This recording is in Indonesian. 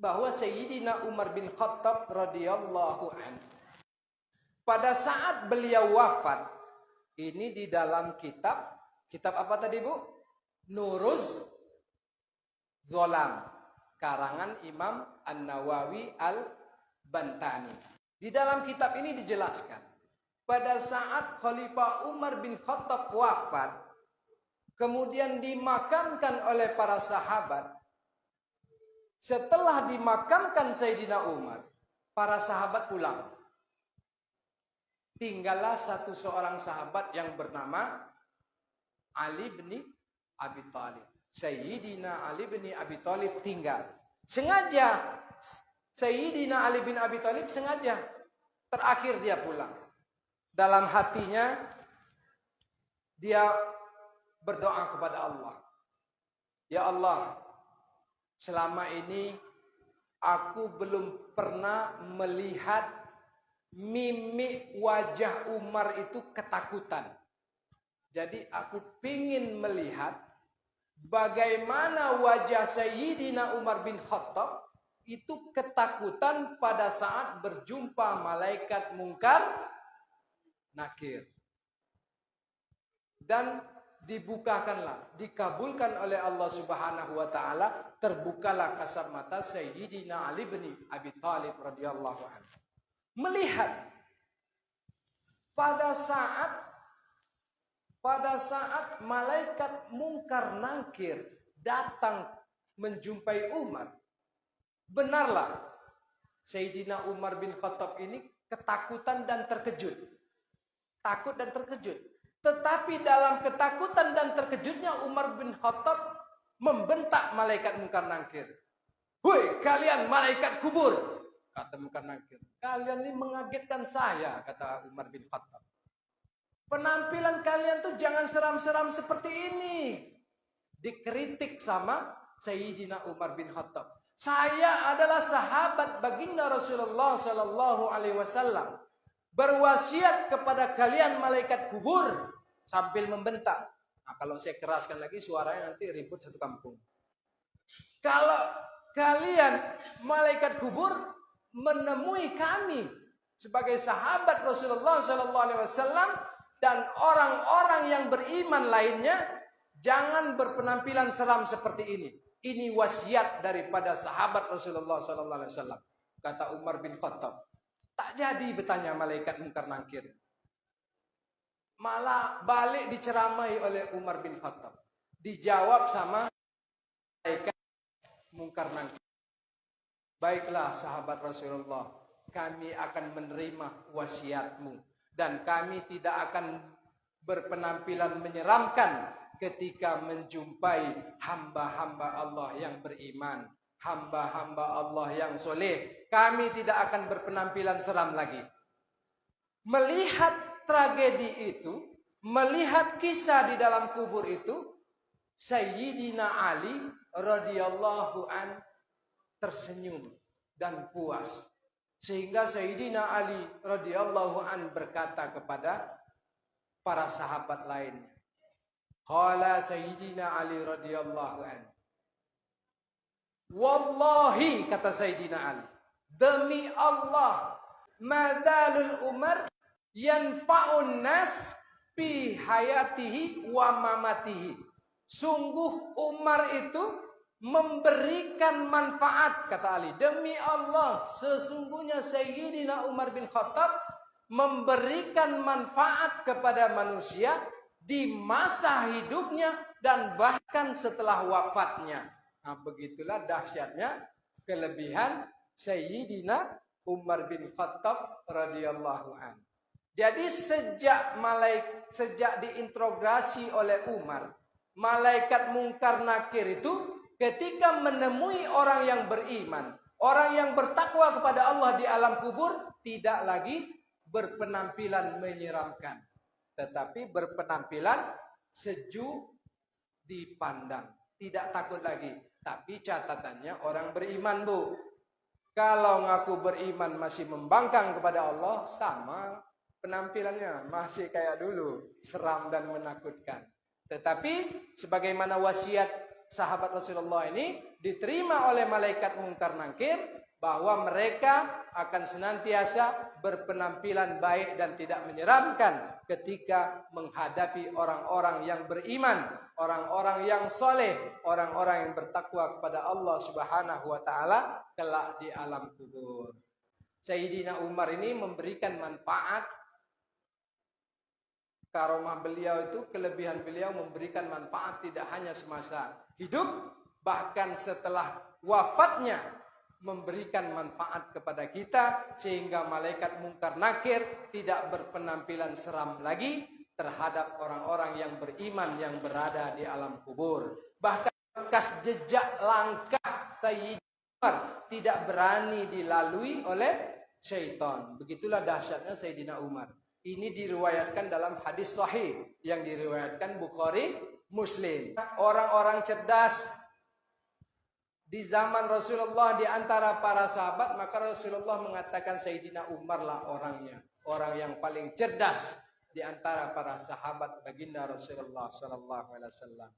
bahwa Sayyidina Umar bin Khattab radhiyallahu anhu pada saat beliau wafat, ini di dalam kitab apa tadi Bu? Nuruz Zolam, karangan Imam An-Nawawi Al-Bantani. Di dalam kitab ini dijelaskan, pada saat Khalifah Umar bin Khattab wafat, kemudian dimakamkan oleh para sahabat. Setelah dimakamkan Sayyidina Umar, para sahabat pulang. Tinggallah seorang sahabat yang bernama Ali bin Abi Thalib. Sayyidina Ali bin Abi Thalib tinggal. Sengaja Sayyidina Ali bin Abi Thalib sengaja terakhir dia pulang. Dalam hatinya dia berdoa kepada Allah. Ya Allah, selama ini aku belum pernah melihat mimik wajah Umar itu ketakutan. Jadi aku ingin melihat bagaimana wajah Sayyidina Umar bin Khattab itu ketakutan pada saat berjumpa malaikat mungkar nakir. Dan dibukakanlah, dikabulkan oleh Allah Subhanahu wa taala, terbukalah kasat mata Sayyidina Ali bin Abi Thalib radhiyallahu anhu. Melihat pada saat malaikat mungkar nakir datang menjumpai Umar, benarlah Sayyidina Umar bin Khattab ini ketakutan dan terkejut. Takut dan terkejut. Tetapi dalam ketakutan dan terkejutnya Umar bin Khattab membentak malaikat mungkar nakir. "Hoi kalian malaikat kubur," kata mungkar nakir. "Kalian ini mengagetkan saya," kata Umar bin Khattab. "Penampilan kalian tuh jangan seram-seram seperti ini." Dikritik sama Sayyidina Umar bin Khattab. "Saya adalah sahabat baginda Rasulullah sallallahu alaihi wasallam. Berwasiat kepada kalian malaikat kubur," sambil membentak. Nah, kalau saya keraskan lagi suaranya nanti ribut satu kampung. "Kalau kalian malaikat kubur menemui kami sebagai sahabat Rasulullah sallallahu alaihi wasallam dan orang-orang yang beriman lainnya, jangan berpenampilan seram seperti ini. Ini wasiat daripada sahabat Rasulullah sallallahu alaihi wasallam," kata Umar bin Khattab. Tak jadi bertanya malaikat mungkar nakir. Malah balik diceramai oleh Umar bin Khattab. Dijawab sama malaikat mungkar nakir. "Baiklah sahabat Rasulullah, kami akan menerima wasiatmu. Dan kami tidak akan berpenampilan menyeramkan ketika menjumpai hamba-hamba Allah yang beriman. Hamba-hamba Allah yang soleh, kami tidak akan berpenampilan seram lagi." Melihat tragedi itu, melihat kisah di dalam kubur itu, Sayyidina Ali radhiyallahu an tersenyum dan puas. Sehingga Sayyidina Ali radhiyallahu an berkata kepada para sahabat lainnya. Qala Sayyidina Ali radhiyallahu an, "Wallahi," kata Sayyidina Ali, "demi Allah, madalul Umar yanfa'un nas fi hayatihi wa mamatihi." Sungguh Umar itu memberikan manfaat, kata Ali. Demi Allah, sesungguhnya Sayyidina Umar bin Khattab memberikan manfaat kepada manusia di masa hidupnya dan bahkan setelah wafatnya. Nah, begitulah dahsyatnya kelebihan Sayyidina Umar bin Khattab radhiyallahu anhu. Jadi sejak diinterogasi oleh Umar, malaikat mungkar nakir itu ketika menemui orang yang beriman, orang yang bertakwa kepada Allah di alam kubur, tidak lagi berpenampilan menyeramkan, tetapi berpenampilan sejuk dipandang, tidak takut lagi. Tapi catatannya orang beriman, Bu. Kalau ngaku beriman masih membangkang kepada Allah, sama penampilannya masih kayak dulu, seram dan menakutkan. Tetapi sebagaimana wasiat sahabat Rasulullah ini diterima oleh malaikat mungkar nakir, bahwa mereka akan senantiasa berpenampilan baik dan tidak menyeramkan ketika menghadapi orang-orang yang beriman, orang-orang yang soleh, orang-orang yang bertakwa kepada Allah Subhanahu wa taala kelak di alam kubur. Sayyidina Umar ini memberikan manfaat. Karomah beliau itu, kelebihan beliau memberikan manfaat tidak hanya semasa hidup, bahkan setelah wafatnya memberikan manfaat kepada kita, sehingga malaikat mungkar nakir tidak berpenampilan seram lagi terhadap orang-orang yang beriman yang berada di alam kubur. Bahkan bekas jejak langkah Sayyidina Umar tidak berani dilalui oleh syaitan. Begitulah dahsyatnya Sayyidina Umar. Ini diriwayatkan dalam hadis sahih yang diriwayatkan Bukhari, Muslim. Orang-orang cerdas di zaman Rasulullah di antara para sahabat, maka Rasulullah mengatakan Sayyidina Umar lah orangnya, orang yang paling cerdas di antara para sahabat baginda Rasulullah sallallahu alaihi wasallam.